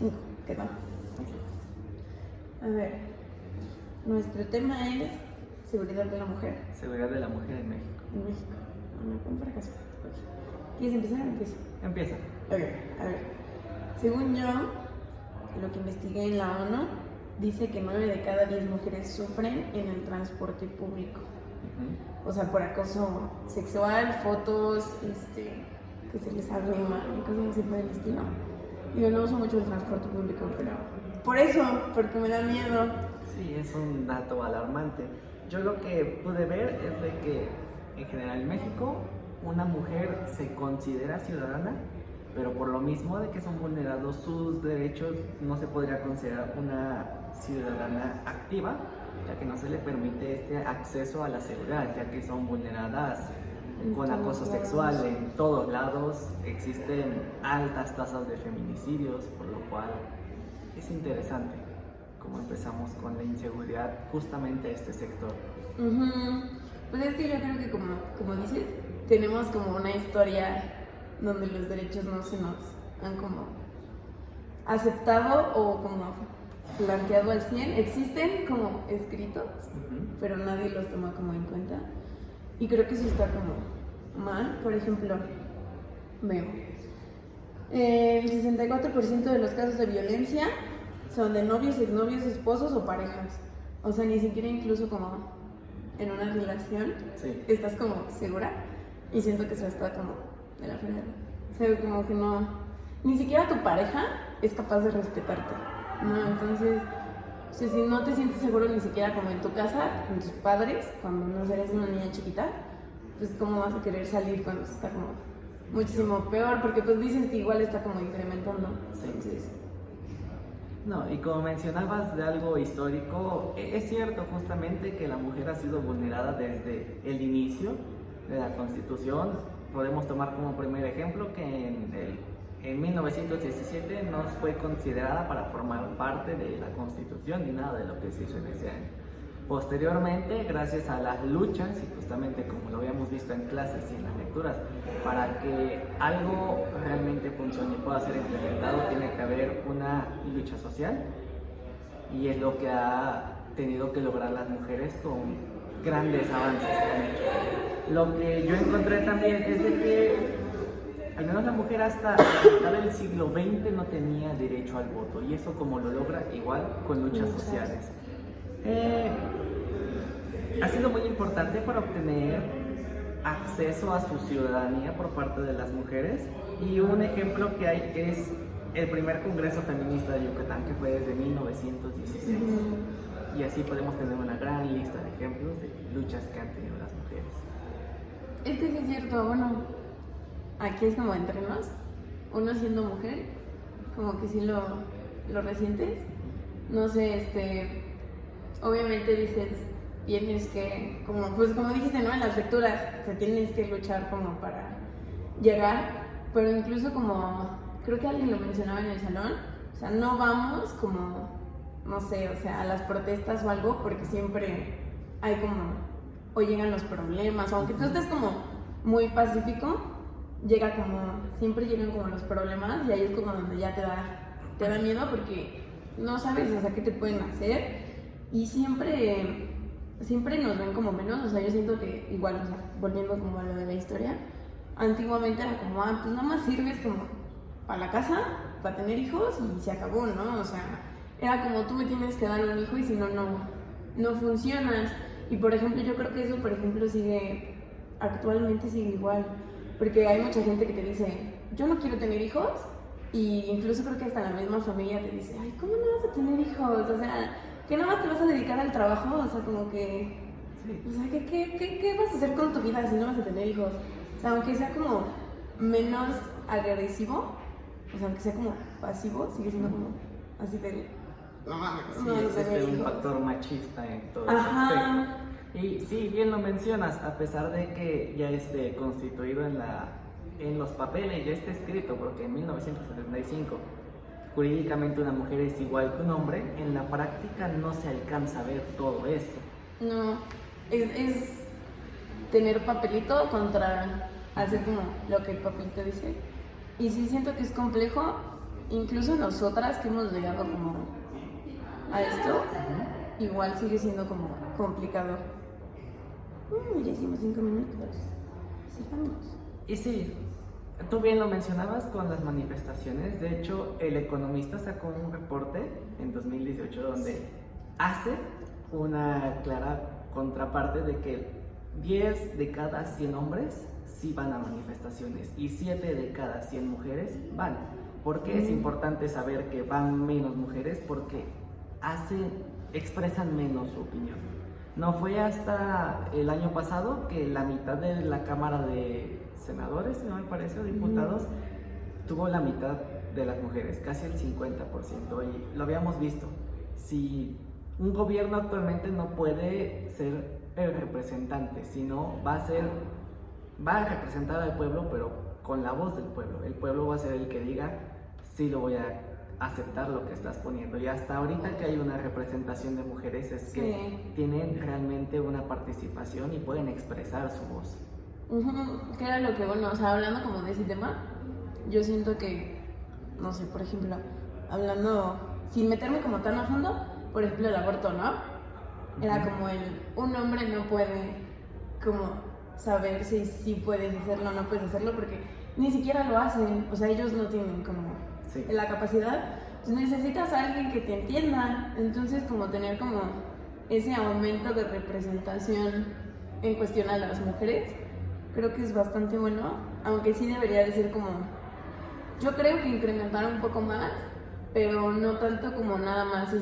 5, ¿qué tal? A ver, nuestro tema es seguridad de la mujer. Seguridad de la mujer en México. En México. Bueno, por acaso. ¿Quieres empezar o empiezo? Empieza. Ok, a ver. Según yo, lo que investigué en la ONU, dice que 9 de cada 10 mujeres sufren en el transporte público. O sea, por acoso sexual, fotos, que se les arrima y cosas así por el estilo. Yo no uso mucho el transporte público, pero por eso, porque me da miedo. Sí, es un dato alarmante. Yo lo que pude ver es de que en general en México una mujer se considera ciudadana, pero por lo mismo de que son vulnerados sus derechos, no se podría considerar una ciudadana activa, ya que no se le permite este acceso a la seguridad, ya que son vulneradas con acoso sexual en todos lados. Existen altas tasas de feminicidios, por lo cual es interesante cómo empezamos con la inseguridad justamente a este sector. Pues es que yo creo que como dices, tenemos como una historia donde los derechos no se nos han como aceptado o como planteado al 100. Existen como escritos, pero nadie los toma como en cuenta. Y creo que eso está como mal. Por ejemplo, veo, el 64% de los casos de violencia son de novios, exnovios, esposos o parejas. O sea, ni siquiera incluso como en una relación estás como segura. Y siento que eso está como de la fregada. O sea, como que no, ni siquiera tu pareja es capaz de respetarte, ¿no? Entonces, o sea, si no te sientes seguro ni siquiera como en tu casa, con tus padres, cuando no eres una niña chiquita, pues cómo vas a querer salir cuando está como muchísimo peor, porque pues dices que igual está como incrementando. Entonces, no, y como mencionabas de algo histórico, es cierto justamente que la mujer ha sido vulnerada desde el inicio de la Constitución. Podemos tomar como primer ejemplo que en 1917 no fue considerada para formar parte de la Constitución ni nada de lo que se hizo en ese año. Posteriormente, gracias a las luchas, y justamente como lo habíamos visto en clases y en las lecturas, para que algo realmente funcione y pueda ser implementado, tiene que haber una lucha social, y es lo que ha tenido que lograr las mujeres con grandes avances. Lo que yo encontré también es de que al menos la mujer hasta el siglo XX no tenía derecho al voto, y eso como lo logra igual con luchas sociales. Ha sido muy importante para obtener acceso a su ciudadanía por parte de las mujeres, y un ejemplo que hay es el primer Congreso Feminista de Yucatán, que fue desde 1916. Y así podemos tener una gran lista de ejemplos de luchas que han tenido las mujeres. es que sí es cierto, bueno, aquí es como entre nos, uno siendo mujer, como que sí lo resientes. No sé, obviamente dices, tienes que, pues como dijiste, ¿no? En las lecturas, o sea, tienes que luchar como para llegar, pero incluso como, creo que alguien lo mencionaba en el salón, o sea, no vamos como, no sé, o sea, a las protestas o algo, porque siempre hay como, o llegan los problemas, o aunque tú estés como muy pacífico, siempre llegan como los problemas, y ahí es como donde ya te da miedo, porque no sabes, o sea, qué te pueden hacer, y siempre nos ven como menos. O sea, yo siento que igual, o sea, volviendo como a lo de la historia, antiguamente era como, pues nada más sirves como para la casa, para tener hijos y se acabó, ¿no? O sea, era como tú me tienes que dar un hijo y si no, no funcionas. Y por ejemplo, yo creo que eso, por ejemplo, actualmente sigue igual, porque hay mucha gente que te dice, yo no quiero tener hijos, y incluso creo que hasta la misma familia te dice, ay, ¿cómo no vas a tener hijos? O sea, ¿qué nada más te vas a dedicar al trabajo? O sea, como que, o sea, ¿qué vas a hacer con tu vida si no vas a tener hijos? O sea, aunque sea como menos agresivo, o sea, aunque sea como pasivo, sigue siendo como así de, no mames, no vas a tener hijos. Un factor machista en todo ese aspecto. Y sí, bien lo mencionas, a pesar de que ya esté constituido en los papeles, ya esté escrito, porque en 1975 jurídicamente una mujer es igual que un hombre, en la práctica no se alcanza a ver todo esto. No, es tener papelito contra hacer como lo que el papelito dice. Y sí siento que es complejo, incluso nosotras que hemos llegado como a esto, igual sigue siendo como complicado. Ya hicimos 5 minutos. Sigamos. Y sí, tú bien lo mencionabas con las manifestaciones. De hecho, El Economista sacó un reporte en 2018 donde hace una clara contraparte de que 10 de cada 100 hombres sí van a manifestaciones y 7 de cada 100 mujeres van. ¿Por qué es importante saber que van menos mujeres? Porque expresan menos su opinión. No fue hasta el año pasado que la mitad de la Cámara de Senadores, si no me parece, o diputados, tuvo la mitad de las mujeres, casi el 50%, y lo habíamos visto. Si un gobierno actualmente no puede ser el representante, sino va a representar al pueblo, pero con la voz del pueblo. El pueblo va a ser el que diga, sí lo voy a aceptar lo que estás poniendo. Y hasta ahorita que hay una representación de mujeres es que tienen realmente una participación y pueden expresar su voz. Que era lo que, bueno, o sea, hablando como de ese tema, yo siento que, no sé, por ejemplo, hablando, sin meterme como tan a fondo, por ejemplo, el aborto, ¿no? Era como un hombre no puede como saber si puedes hacerlo o no puedes hacerlo porque ni siquiera lo hacen, o sea, ellos no tienen como la capacidad. Entonces necesitas a alguien que te entienda, entonces como tener como ese aumento de representación en cuestión a las mujeres, creo que es bastante bueno, aunque sí debería de ser como, yo creo que incrementar un poco más, pero no tanto como nada más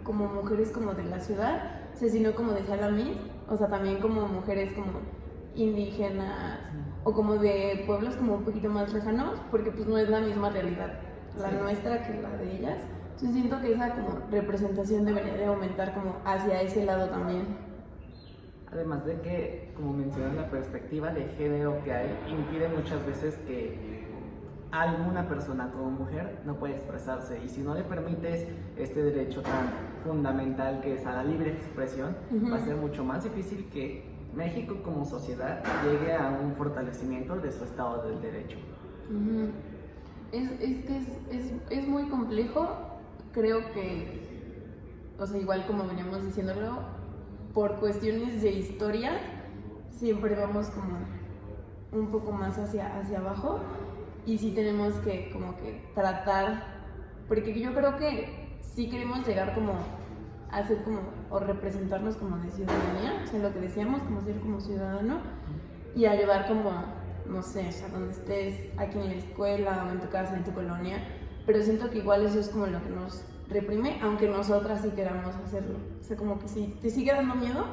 como mujeres como de la ciudad, o sea, sino como decía la Miss, o sea, también como mujeres como indígenas o como de pueblos como un poquito más lejanos, porque pues no es la misma realidad la nuestra que la de ellas. Entonces siento que esa como representación debería de aumentar como hacia ese lado también. Además de que, como mencionas, la perspectiva de género que hay impide muchas veces que alguna persona como mujer no puede expresarse, y si no le permites este derecho tan fundamental que es a la libre expresión, va a ser mucho más difícil que México como sociedad llegue a un fortalecimiento de su Estado del Derecho. Es muy complejo, creo que, o sea, igual como veníamos diciéndolo, por cuestiones de historia siempre vamos como un poco más hacia abajo, y sí tenemos que como que tratar, porque yo creo que sí queremos llegar como a hacer como, o representarnos como de ciudadanía, o sea, lo que decíamos, como ser como ciudadano, y ayudar como, no sé, o sea, donde estés, aquí en la escuela, o en tu casa, en tu colonia, pero siento que igual eso es como lo que nos reprime, aunque nosotras sí queramos hacerlo, o sea, como que sí, te sigue dando miedo,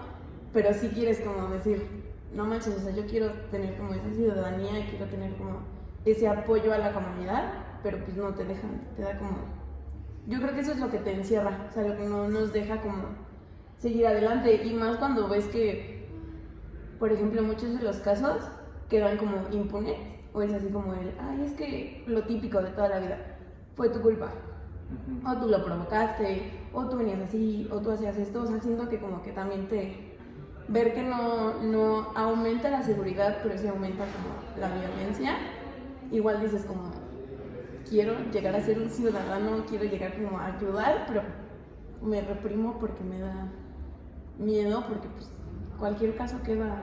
pero sí quieres como decir, no manches, o sea, yo quiero tener como esa ciudadanía, quiero tener como ese apoyo a la comunidad, pero pues no te dejan, te da como, yo creo que eso es lo que te encierra, o sea, lo que no nos deja como seguir adelante, y más cuando ves que, por ejemplo, muchos de los casos quedan como impunes, o es así como ay, es que lo típico de toda la vida, fue tu culpa, o tú lo provocaste, o tú venías así, o tú hacías esto, o sea, siento que como que también ver que no aumenta la seguridad, pero sí aumenta como la violencia, igual dices como, quiero llegar a ser un ciudadano, quiero llegar como a ayudar, pero me reprimo porque me da miedo, porque pues cualquier caso queda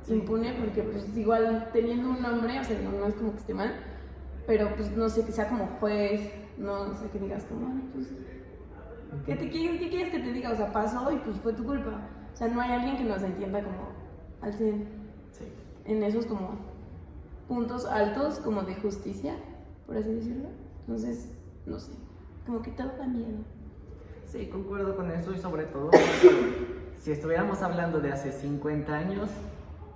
impune, porque pues igual teniendo un nombre, o sea, no es como que esté mal, pero pues no sé, que sea como juez, no sé, que digas como, pues, ¿qué quieres que te diga? O sea, pasó y pues fue tu culpa. O sea, no hay alguien que nos entienda como al 100 en esos como puntos altos como de justicia, por así decirlo. Entonces, no sé, como que todo da miedo. Sí, concuerdo con eso, y sobre todo, si estuviéramos hablando de hace 50 años,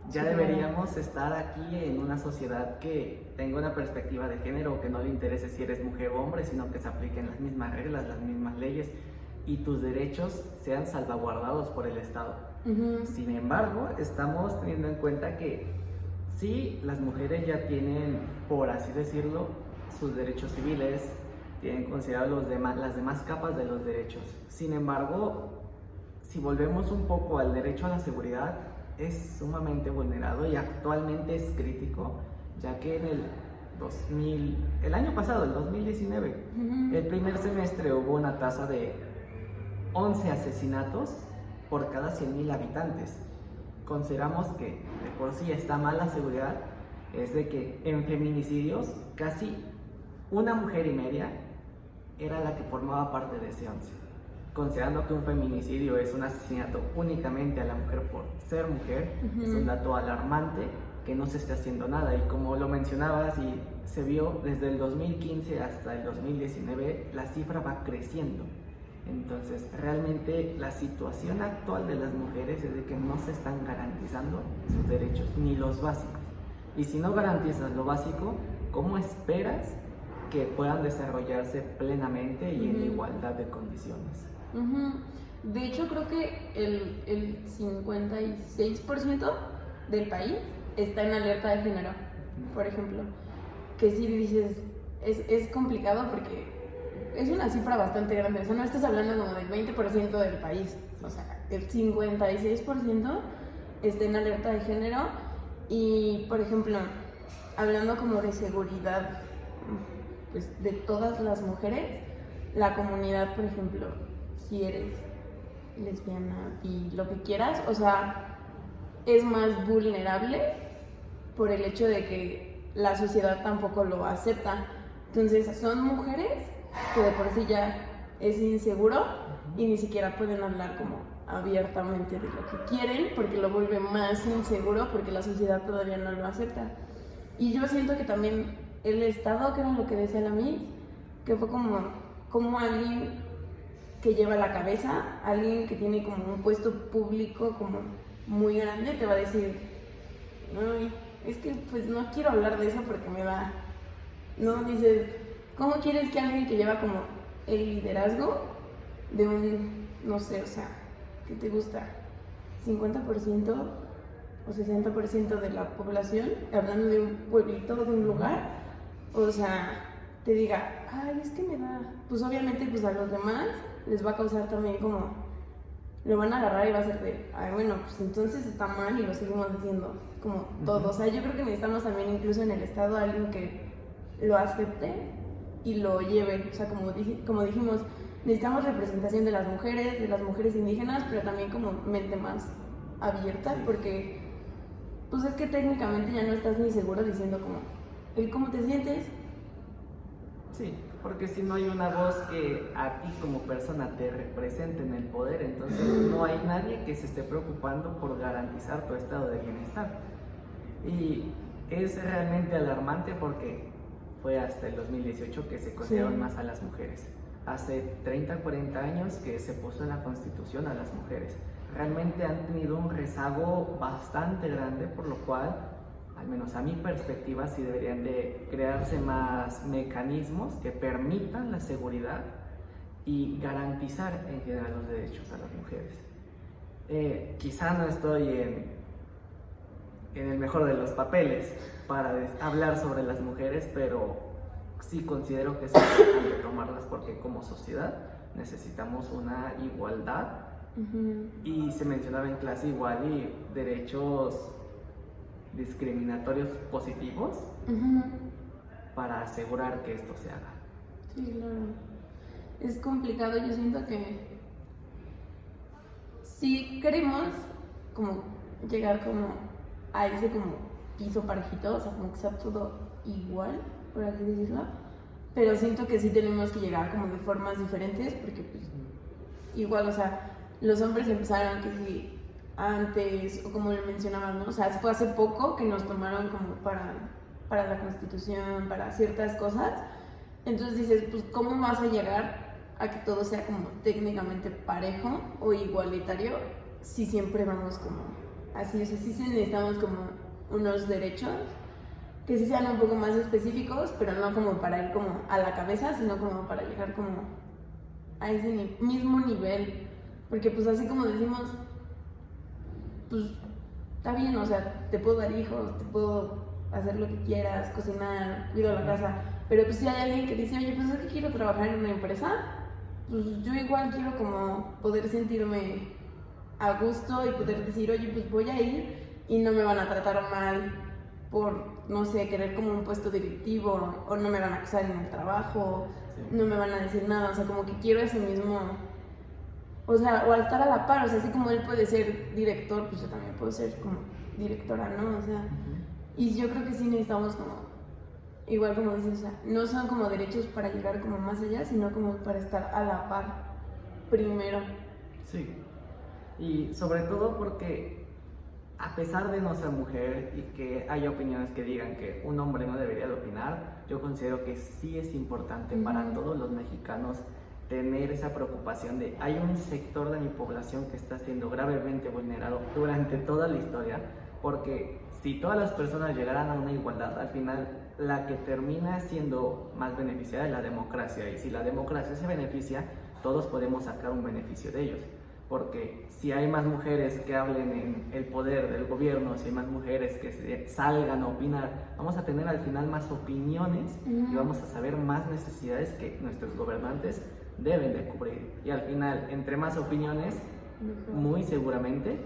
ya deberíamos estar aquí en una sociedad que tenga una perspectiva de género, que no le interese si eres mujer o hombre, sino que se apliquen las mismas reglas, las mismas leyes, y tus derechos sean salvaguardados por el Estado. Sin embargo, estamos teniendo en cuenta que sí, las mujeres ya tienen, por así decirlo, sus derechos civiles, tienen considerados las demás capas de los derechos. Sin embargo, si volvemos un poco al derecho a la seguridad, es sumamente vulnerado y actualmente es crítico, ya que en el el año pasado, el 2019, el primer semestre hubo una tasa de 11 asesinatos por cada 100.000 habitantes. Consideramos que de por sí está mal la seguridad, es de que en feminicidios casi una mujer y media era la que formaba parte de ese 11. Considerando que un feminicidio es un asesinato únicamente a la mujer por ser mujer, es un dato alarmante que no se está haciendo nada. Y como lo mencionabas y se vio desde el 2015 hasta el 2019, la cifra va creciendo. Entonces, realmente la situación actual de las mujeres es de que no se están garantizando sus derechos, ni los básicos. Y si no garantizas lo básico, ¿cómo esperas que puedan desarrollarse plenamente y en igualdad de condiciones? De hecho, creo que el 56% del país está en alerta de género, por ejemplo. Que si dices, es complicado porque es una cifra bastante grande. O sea, no estás hablando como del 20% del país. O sea, el 56% está en alerta de género. Y, por ejemplo, hablando como de seguridad, pues, de todas las mujeres, la comunidad, por ejemplo, si eres lesbiana y lo que quieras, o sea, es más vulnerable por el hecho de que la sociedad tampoco lo acepta. Entonces, son mujeres que de por sí ya es inseguro y ni siquiera pueden hablar como abiertamente de lo que quieren porque lo vuelve más inseguro porque la sociedad todavía no lo acepta. Y yo siento que también el Estado, que era lo que decía la Miss, que fue como alguien que lleva la cabeza, alguien que tiene como un puesto público como muy grande, te va a decir, ay, es que pues no quiero hablar de eso porque me da, no, dices, ¿cómo quieres que alguien que lleva como el liderazgo de un, no sé, o sea, ¿qué te gusta? 50% o 60% de la población, hablando de un pueblito, de un lugar, o sea, te diga, ay, es que me da, pues obviamente pues a los demás les va a causar también como, lo van a agarrar y va a ser de, ay, bueno, pues entonces está mal y lo seguimos haciendo como todo. O sea, yo creo que necesitamos también incluso en el Estado alguien que lo acepte y lo lleve. O sea, como dijimos, necesitamos representación de las mujeres indígenas, pero también como mente más abierta, porque pues es que técnicamente ya no estás ni seguro diciendo como, el cómo te sientes. Sí, porque si no hay una voz que a ti como persona te represente en el poder, entonces no hay nadie que se esté preocupando por garantizar tu estado de bienestar. Y es realmente alarmante porque fue hasta el 2018 que se consideraron más a las mujeres. Hace 30, 40 años que se puso en la Constitución a las mujeres. Realmente han tenido un rezago bastante grande, por lo cual, al menos a mi perspectiva, sí deberían de crearse más mecanismos que permitan la seguridad y garantizar en general los derechos a las mujeres. Quizá no estoy en el mejor de los papeles para hablar sobre las mujeres, pero sí considero que es importante tomarlas porque como sociedad necesitamos una igualdad y se mencionaba en clase igual y derechos discriminatorios positivos para asegurar que esto se haga. Sí, claro. Es complicado, yo siento que si queremos como llegar como a ese como piso parejito, o sea, como que sea todo igual, por así decirlo, pero siento que sí tenemos que llegar como de formas diferentes, porque pues igual, o sea, los hombres empezaron que sí antes, o como le mencionaban, ¿no? O sea, fue hace poco que nos tomaron como para la Constitución, para ciertas cosas, entonces dices, pues, ¿cómo vas a llegar a que todo sea como técnicamente parejo o igualitario si siempre vamos como así? O sea, sí necesitamos como unos derechos que sí sean un poco más específicos, pero no como para ir como a la cabeza, sino como para llegar como a ese mismo nivel, porque pues así como decimos, pues está bien, o sea, te puedo dar hijos, te puedo hacer lo que quieras, cocinar, cuidar la casa, pero pues si hay alguien que dice, oye, pues es que quiero trabajar en una empresa, pues yo igual quiero como poder sentirme a gusto y poder decir, oye, pues voy a ir y no me van a tratar mal por, no sé, querer como un puesto directivo, o no me van a acusar en el trabajo, no me van a decir nada, o sea, como que quiero ese mismo, o sea, o al estar a la par, o sea, así como él puede ser director, pues yo también puedo ser como directora, ¿no? O sea, y yo creo que sí necesitamos como, igual como dices, o sea, no son como derechos para llegar como más allá, sino como para estar a la par primero. Sí, y sobre todo porque a pesar de no ser mujer y que haya opiniones que digan que un hombre no debería de opinar, yo considero que sí es importante para todos los mexicanos tener esa preocupación de hay un sector de mi población que está siendo gravemente vulnerado durante toda la historia, porque si todas las personas llegaran a una igualdad, al final la que termina siendo más beneficiada es la democracia, y si la democracia se beneficia, todos podemos sacar un beneficio de ellos. Porque si hay más mujeres que hablen en el poder del gobierno, si hay más mujeres que salgan a opinar, vamos a tener al final más opiniones y vamos a saber más necesidades que nuestros gobernantes deben de cubrir. Y al final, entre más opiniones, muy seguramente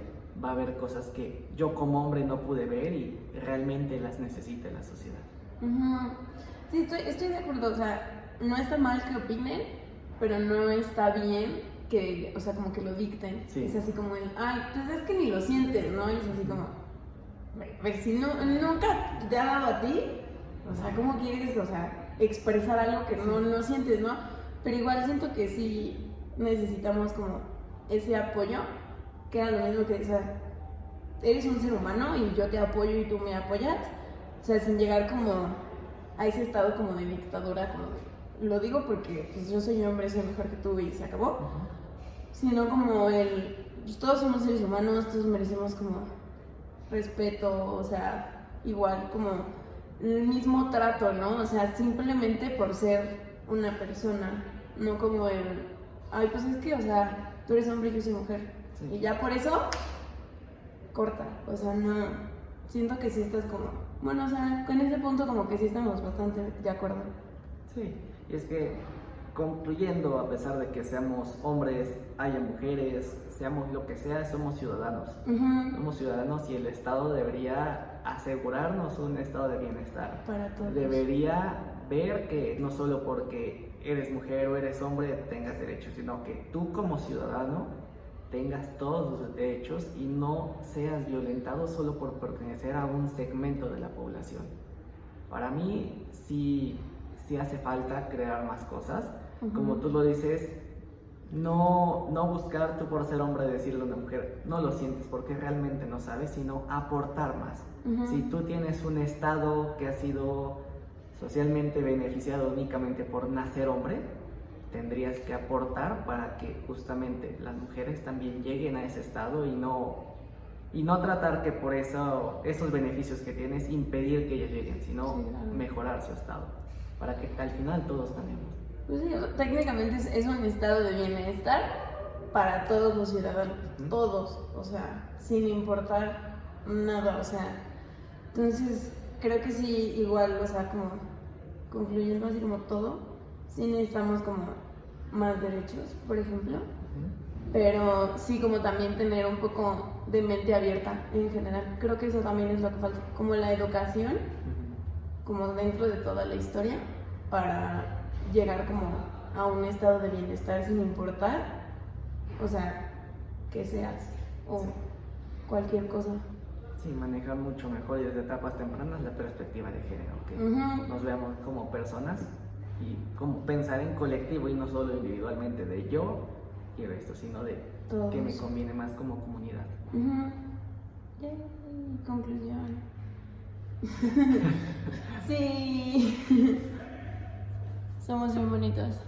va a haber cosas que yo como hombre no pude ver y realmente las necesita la sociedad. Sí, estoy de acuerdo, o sea, no está mal que opinen, pero no está bien que, o sea, como que lo dicten. Sí. Es así como el, ay, pues es que ni lo sientes, ¿no? Y es así como, pues si no, nunca te ha dado a ti, o sea, ¿cómo quieres, o sea, expresar algo que no sientes, ¿no? Pero igual siento que sí necesitamos como ese apoyo, que era lo mismo que, o sea, eres un ser humano y yo te apoyo y tú me apoyas, o sea, sin llegar como a ese estado como de dictadura, como de, lo digo porque pues, yo soy hombre, soy mejor que tú y se acabó, sino como pues, todos somos seres humanos, todos merecemos como respeto, o sea, igual como el mismo trato, ¿no? O sea, simplemente por ser una persona, no como el, ay, pues es que, o sea, tú eres hombre y yo soy mujer, y ya por eso, corta, o sea, no, siento que sí estás como, bueno, o sea, con ese punto como que sí estamos bastante de acuerdo. Sí, y es que concluyendo, a pesar de que seamos hombres, haya mujeres, seamos lo que sea, somos ciudadanos. Somos ciudadanos y el Estado debería asegurarnos un estado de bienestar. Para todos. Debería ver que no solo porque eres mujer o eres hombre tengas derechos, sino que tú como ciudadano tengas todos los derechos y no seas violentado solo por pertenecer a un segmento de la población. Para mí sí hace falta crear más cosas. Como tú lo dices, no buscar tú por ser hombre decirle a una mujer, no lo sientes porque realmente no sabes, sino aportar más. Si tú tienes un estado que ha sido socialmente beneficiado únicamente por nacer hombre, tendrías que aportar para que justamente las mujeres también lleguen a ese estado y no tratar que por eso, esos beneficios que tienes impedir que ellas lleguen, sino mejorar su estado, para que al final todos ganemos. Pues sí, técnicamente es un estado de bienestar para todos los ciudadanos, todos, o sea, sin importar nada, o sea, entonces creo que sí, igual, o sea, como concluyendo así como todo, sí necesitamos como más derechos, por ejemplo, pero sí como también tener un poco de mente abierta en general, creo que eso también es lo que falta, como la educación, como dentro de toda la historia, para llegar como a un estado de bienestar sin importar, o sea, que seas o cualquier cosa. Sí, manejar mucho mejor y desde etapas tempranas la perspectiva de género, que nos veamos como personas y como pensar en colectivo y no solo individualmente de yo quiero esto, sino de todos. Que me conviene más como comunidad. Conclusión. Sí. Somos bien bonitos.